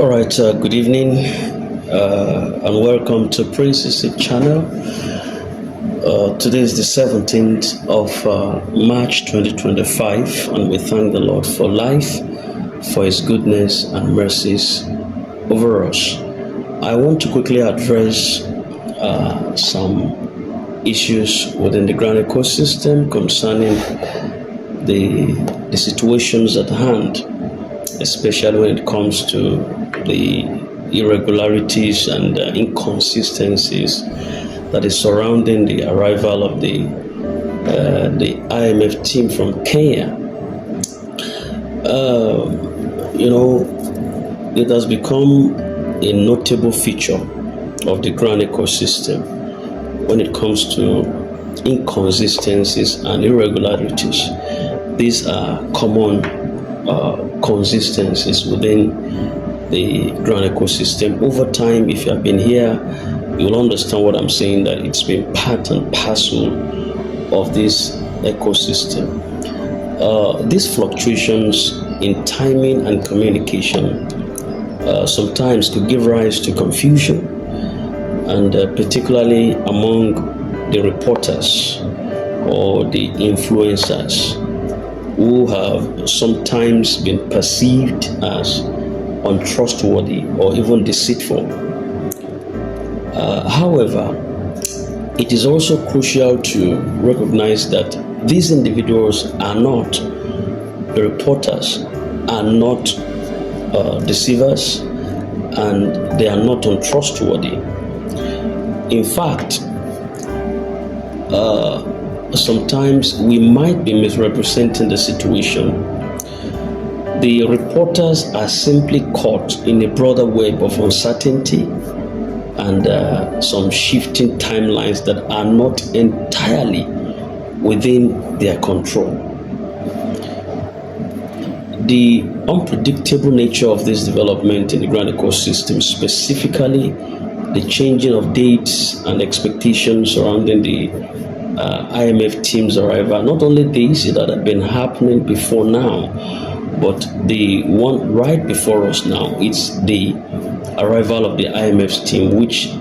All right, good evening and welcome to Princess channel. Today is the 17th of March 2025, and we thank the Lord for life, for His goodness and mercies over us. I want to quickly address some issues within the Grand ecosystem concerning the situations at hand, especially when it comes to the irregularities and inconsistencies that is surrounding the arrival of the IMF team from Kenya. It has become a notable feature of the Grand ecosystem when it comes to inconsistencies and irregularities. These are common consistencies within the Grand ecosystem. Over time, if you have been here, you'll understand what I'm saying, that it's been part and parcel of this ecosystem. These fluctuations in timing and communication sometimes could give rise to confusion, and particularly among the reporters or the influencers who have sometimes been perceived as untrustworthy or even deceitful. However, it is also crucial to recognize that these individuals are not, the reporters are not deceivers, and they are not untrustworthy. In fact, sometimes we might be misrepresenting the situation. The reporters are simply caught in a broader web of uncertainty and some shifting timelines that are not entirely within their control. The unpredictable nature of this development in the Grand ecosystem, specifically the changing of dates and expectations surrounding the IMF team's arrival, not only this that had been happening before now, but the one right before us now, it's the arrival of the IMF's team, which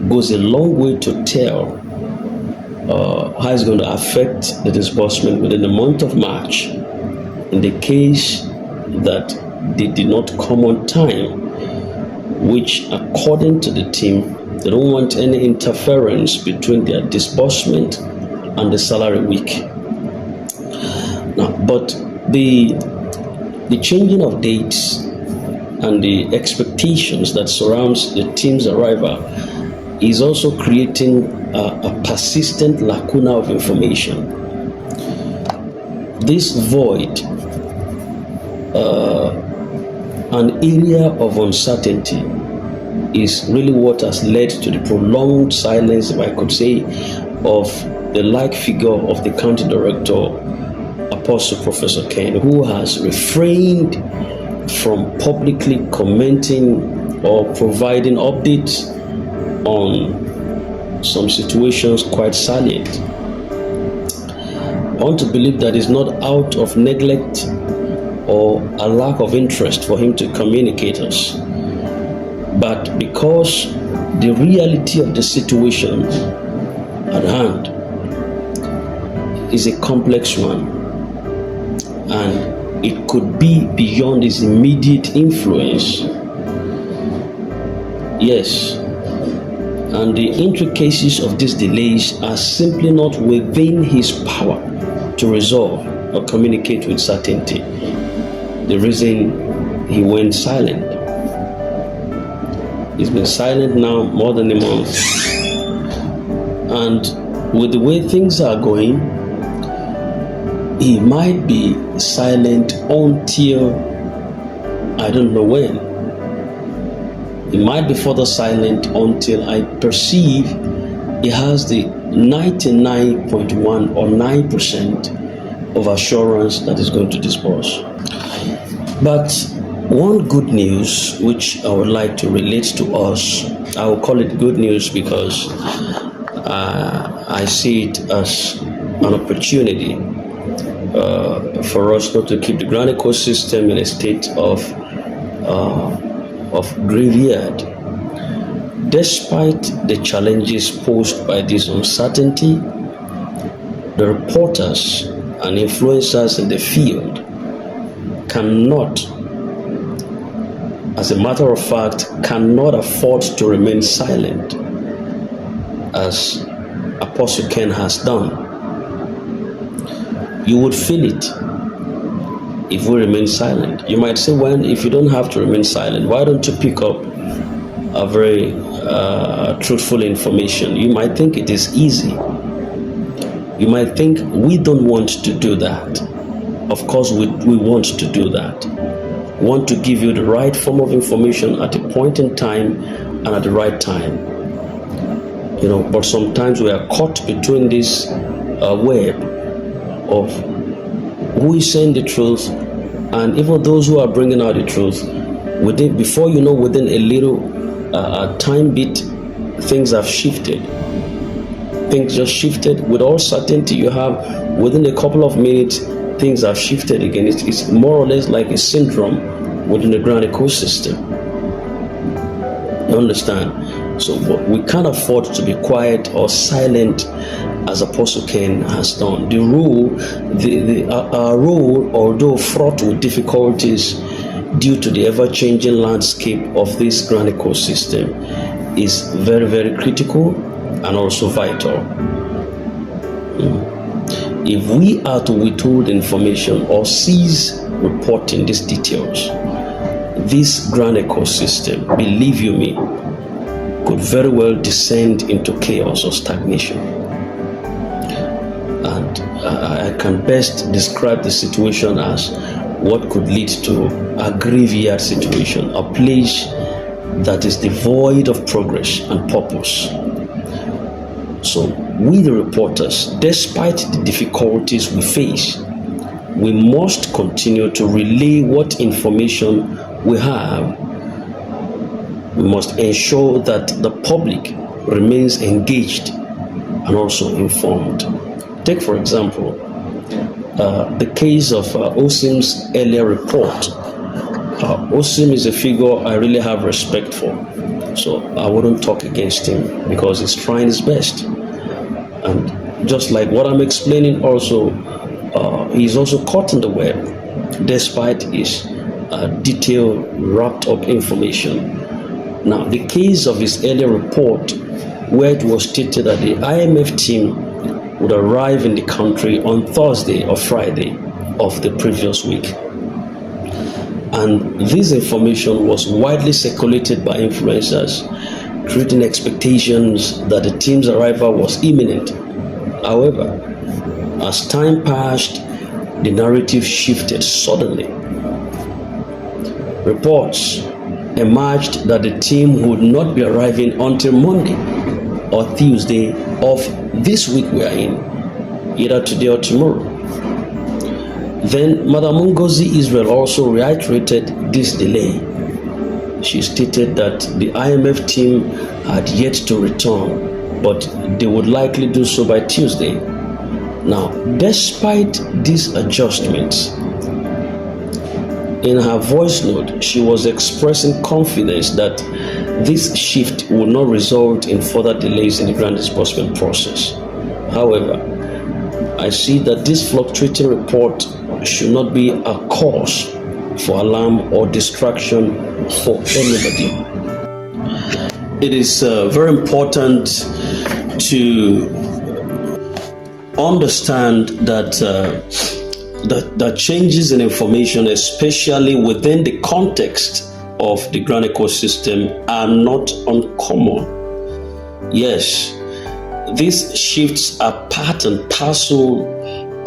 goes a long way to tell how it's going to affect the disbursement within the month of March in the case that they did not come on time, which according to the team, they don't want any interference between their disbursement and the salary week. Now, but the changing of dates and the expectations that surrounds the team's arrival is also creating a persistent lacuna of information. This void, an area of uncertainty, is really what has led to the prolonged silence, if I could say, of the like figure of the county director, Apostle Professor Ken, who has refrained from publicly commenting or providing updates on some situations quite salient. I want to believe that it's not out of neglect or a lack of interest for him to communicate us, but because the reality of the situation at hand is a complex one, and it could be beyond his immediate influence. Yes, and the intricacies of these delays are simply not within his power to resolve or communicate with certainty. The reason he went silent. He's been silent now more than a month, and with the way things are going, he might be silent until I don't know when. He might be further silent until I perceive he has the 99.1 or 9% of assurance that is going to disburse. But one good news which I would like to relate to us, I will call it good news because I see it as an opportunity for us not to keep the Grand ecosystem in a state of of graveyard. Despite the challenges posed by this uncertainty, the reporters and influencers in the field cannot, as a matter of fact, cannot afford to remain silent, as Apostle Ken has done. You would feel it if we remain silent. You might say, well, if you don't have to remain silent, why don't you pick up a very truthful information? You might think it is easy. You might think we don't want to do that. Of course, we want to do that. We want to give you the right form of information at a point in time and at the right time. But sometimes we are caught between this web of who is saying the truth, and even those who are bringing out the truth. Before you know, within a little time bit, things have shifted. Things just shifted. With all certainty, you have within a couple of minutes, things have shifted again. It's more or less like a syndrome within the ground ecosystem. You understand? So we can't afford to be quiet or silent, as Apostle Ken has done. Our role, although fraught with difficulties due to the ever-changing landscape of this grand ecosystem, is very, very critical and also vital. If we are to withhold information or cease reporting these details, this grand ecosystem, believe you me, could very well descend into chaos or stagnation. And I can best describe the situation as what could lead to a graveyard situation, a place that is devoid of progress and purpose. So we, the reporters, despite the difficulties we face, we must continue to relay what information we have. We must ensure that the public remains engaged and also informed. Take, for example, the case of Osim's earlier report. Osim is a figure I really have respect for, so I wouldn't talk against him because he's trying his best. And just like what I'm explaining also, he's also caught in the web despite his detailed, wrapped up information. Now, the case of his earlier report, where it was stated that the IMF team would arrive in the country on Thursday or Friday of the previous week. And this information was widely circulated by influencers, creating expectations that the team's arrival was imminent. However, as time passed, the narrative shifted suddenly. Reports emerged that the team would not be arriving until Monday or Tuesday of this week we are in, either today or tomorrow. Then Madam Ngozi Israel also reiterated this delay. She stated that the IMF team had yet to return, but they would likely do so by Tuesday. Now, despite these adjustments, in her voice note, she was expressing confidence that this shift will not result in further delays in the grant disbursement process. However, I see that this fluctuating report should not be a cause for alarm or distraction for anybody. It is very important to understand that that changes in information, especially within the context of the grant ecosystem, are not uncommon. Yes, these shifts are part and parcel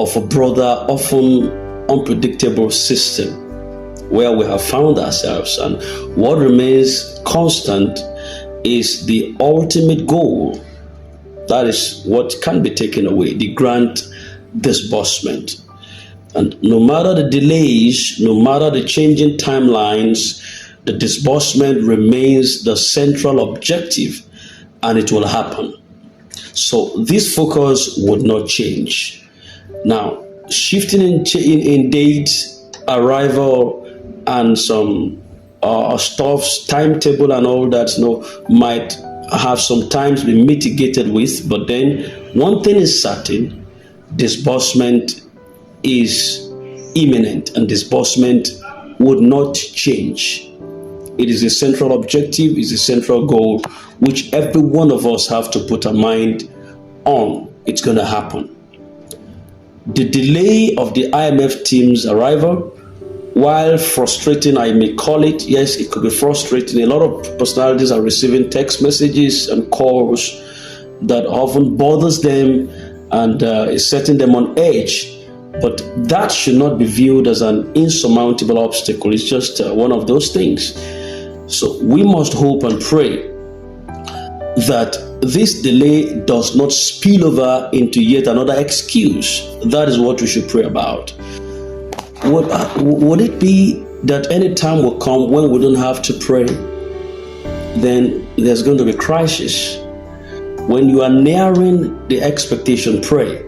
of a broader, often unpredictable system where we have found ourselves, and what remains constant is the ultimate goal. That is what can be taken away, the grant disbursement. And no matter the delays, no matter the changing timelines, the disbursement remains the central objective, and it will happen. So this focus would not change. Now, shifting in date, arrival, and some stuff's timetable and all that, might have sometimes been mitigated with. But then one thing is certain: disbursement is imminent, and disbursement would not change. It is a central objective, is a central goal, which every one of us have to put our mind on. It's going to happen. The delay of the IMF team's arrival, while frustrating, I may call it, yes, it could be frustrating. A lot of personalities are receiving text messages and calls that often bothers them and is setting them on edge. But that should not be viewed as an insurmountable obstacle. It's just one of those things. So we must hope and pray that this delay does not spill over into yet another excuse. That is what we should pray about. Would it be that any time will come when we don't have to pray? Then there's going to be crisis. When you are nearing the expectation, pray.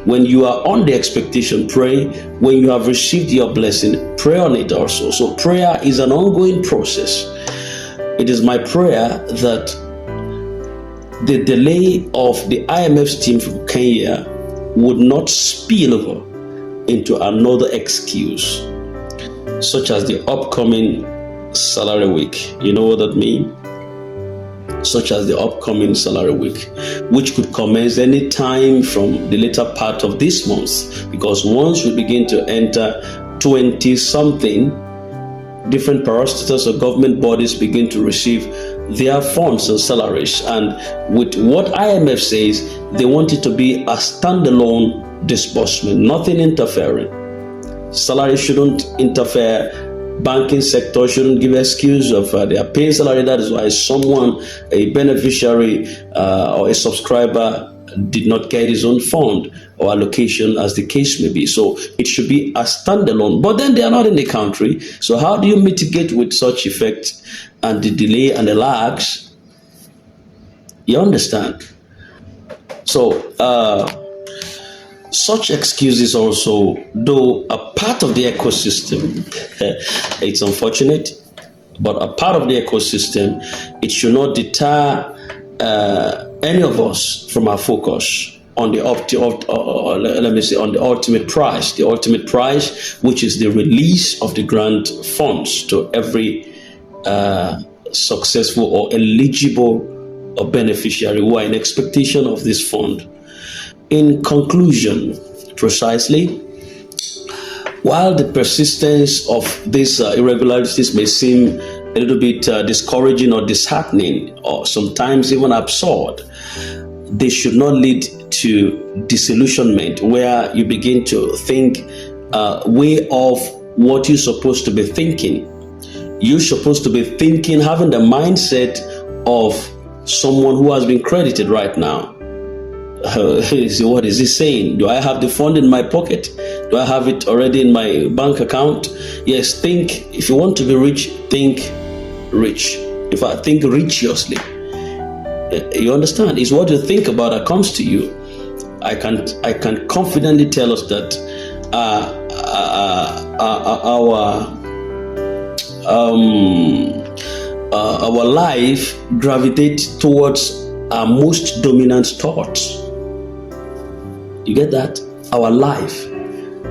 When you are on the expectation, pray. When you have received your blessing, pray on it also. So prayer is an ongoing process. It is my prayer that the delay of the IMF's team from Kenya would not spill over into another excuse, such as the upcoming salary week. You know what that means? Such as the upcoming salary week, which could commence any time from the later part of this month, because once we begin to enter 20-something, different parastatals or government bodies begin to receive their funds and salaries. And with what IMF says, they want it to be a standalone disbursement, nothing interfering. Salary shouldn't interfere. Banking sector shouldn't give excuse of they are paying salary. That is why someone, a beneficiary or a subscriber, did not get his own fund or allocation, as the case may be. So it should be a standalone. But then they are not in the country. So how do you mitigate with such effect and the delay and the lags? You understand? So such excuses also, though a part of the ecosystem, it's unfortunate, but a part of the ecosystem, it should not deter any of us from our focus on the on the ultimate prize, which is the release of the grant funds to every successful or eligible beneficiary who are in expectation of this fund. In conclusion, precisely, while the persistence of these irregularities may seem a little bit discouraging or disheartening, or sometimes even absurd, they should not lead to disillusionment, where you begin to think way off what you're supposed to be thinking. You're supposed to be thinking, having the mindset of someone who has been credited right now. What is he saying? Do I have the fund in my pocket? Do I have it already in my bank account? Yes, think. If you want to be rich, think rich. If I think righteously, you understand? It's what you think about that comes to you. I can confidently tell us that our life gravitates towards our most dominant thoughts. You get that? Our life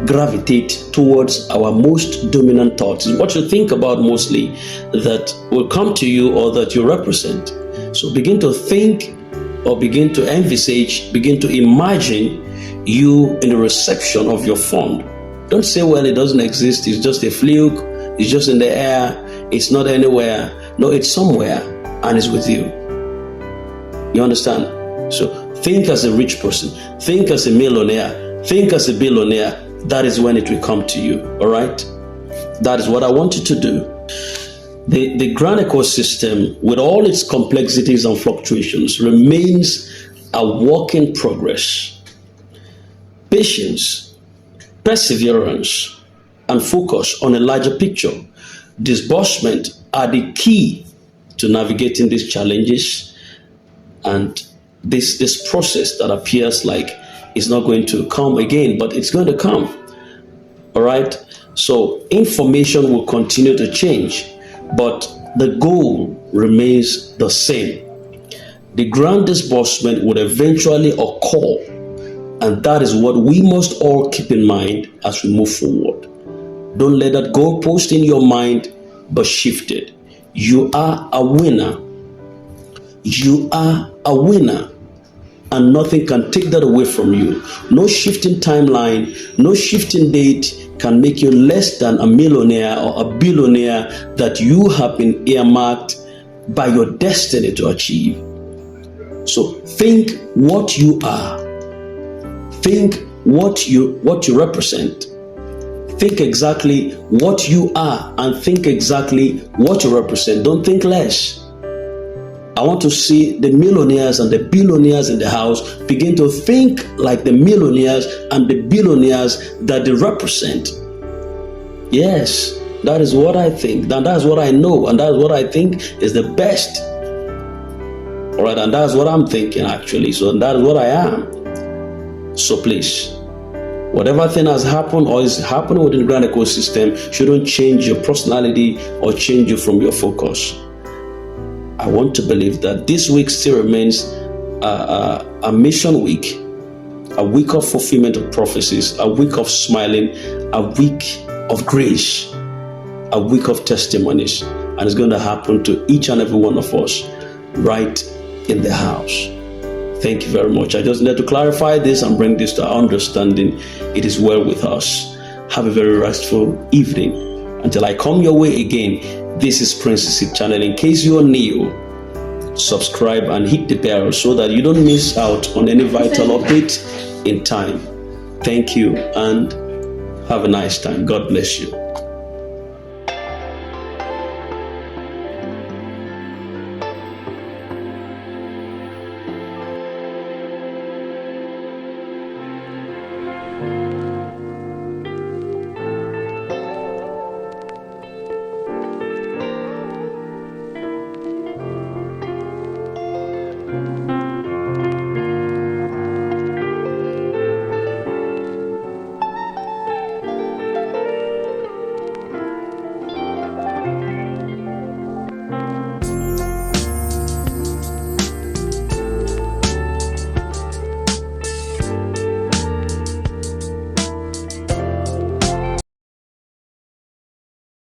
gravitates towards our most dominant thoughts. It's what you think about mostly that will come to you or that you represent. So begin to think, or begin to envisage, begin to imagine you in the reception of your fund. Don't say, well, it doesn't exist, it's just a fluke, it's just in the air, it's not anywhere. No, it's somewhere and it's with you. You understand? So think as a rich person, think as a millionaire, think as a billionaire. That is when it will come to you. All right? That is what I want you to do. The grand ecosystem, with all its complexities and fluctuations, remains a work in progress. Patience, perseverance, and focus on a larger picture. Disbursement are the key to navigating these challenges and this process that appears like it's not going to come again, but it's going to come. All right? So information will continue to change. but the goal remains the same. The grand disbursement would eventually occur, and that is what we must all keep in mind as we move forward. Don't let that goalpost in your mind be shifted. You are a winner. You are a winner. And nothing can take that away from you. No shifting timeline, no shifting date can make you less than a millionaire or a billionaire that you have been earmarked by your destiny to achieve. So think what you are. Think what you represent. Think exactly what you are and think exactly what you represent. Don't think less. I want to see the millionaires and the billionaires in the house begin to think like the millionaires and the billionaires that they represent. Yes, that is what I think. And that's what I know. And that's what I think is the best. All right, and that's what I'm thinking actually. So that is what I am. So please, whatever thing has happened or is happening within the grand ecosystem shouldn't change your personality or change you from your focus. I want to believe that this week still remains a mission week, a week of fulfillment of prophecies, a week of smiling, a week of grace, a week of testimonies. And it's going to happen to each and every one of us right in the house. Thank you very much. I just need to clarify this and bring this to our understanding. It is well with us. Have a very restful evening. Until I come your way again, this is Princess Channel. In case you are new, subscribe and hit the bell so that you don't miss out on any vital update in time. Thank you and have a nice time. God bless you.